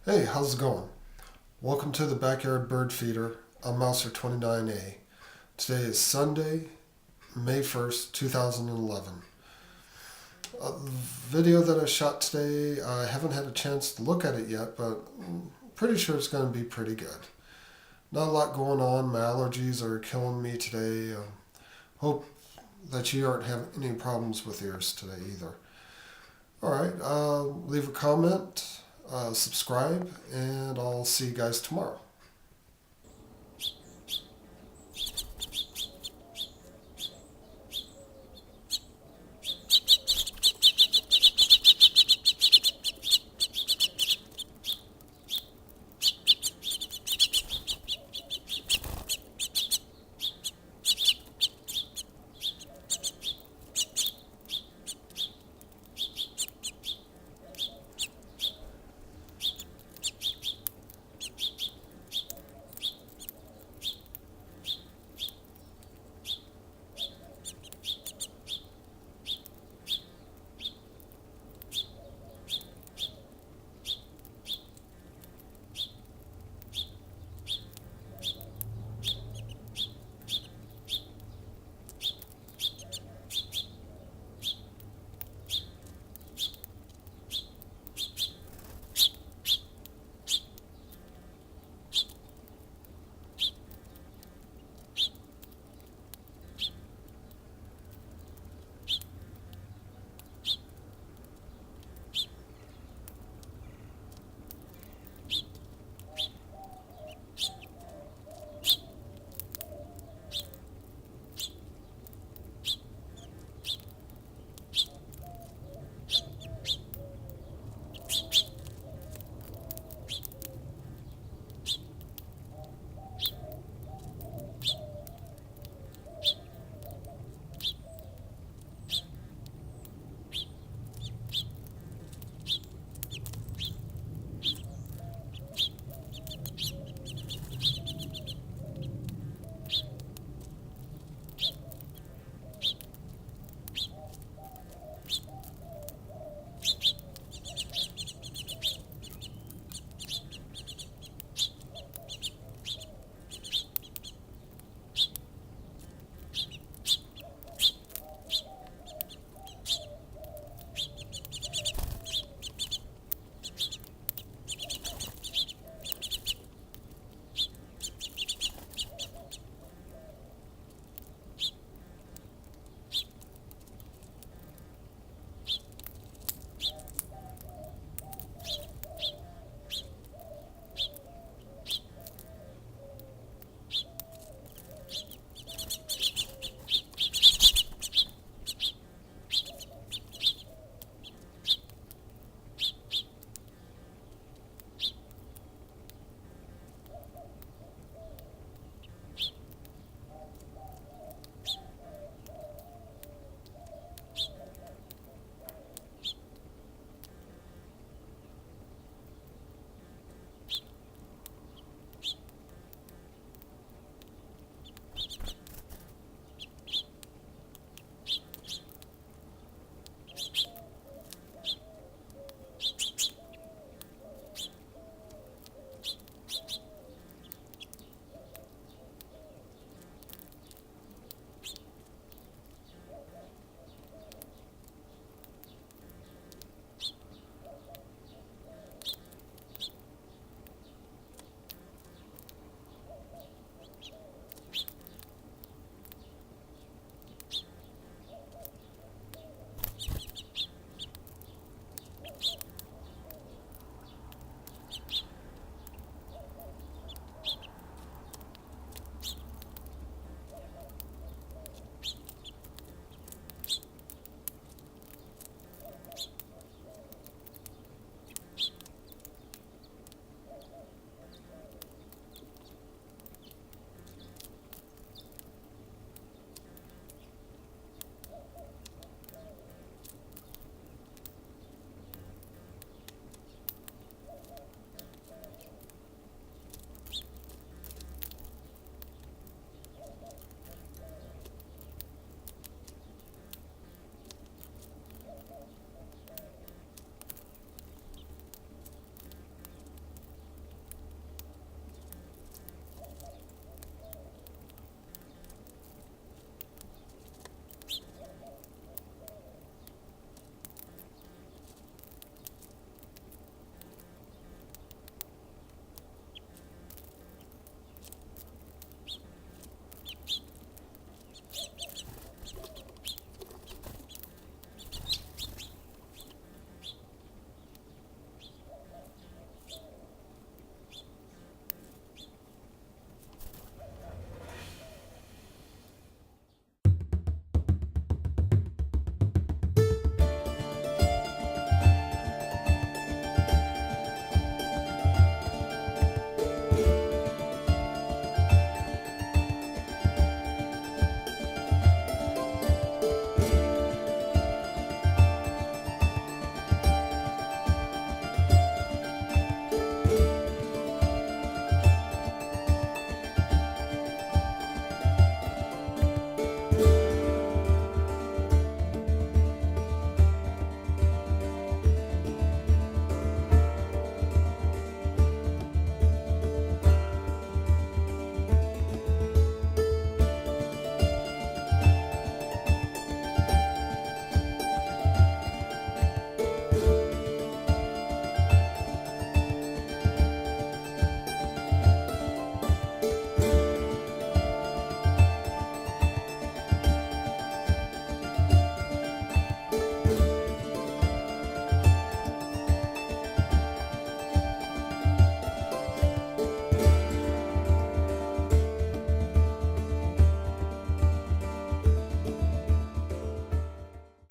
Hey, how's it going? Welcome to the Backyard Bird Feeder. I'm Mouser 29A. Today is Sunday, May 1st, 2011. The video that I shot today, I haven't had a chance to look at it yet, but I'm pretty sure it's going to be pretty good. Not a lot going on. My allergies are killing me today. Hope that you aren't having any problems with yours today either. Alright, leave a comment, subscribe, and I'll see you guys tomorrow.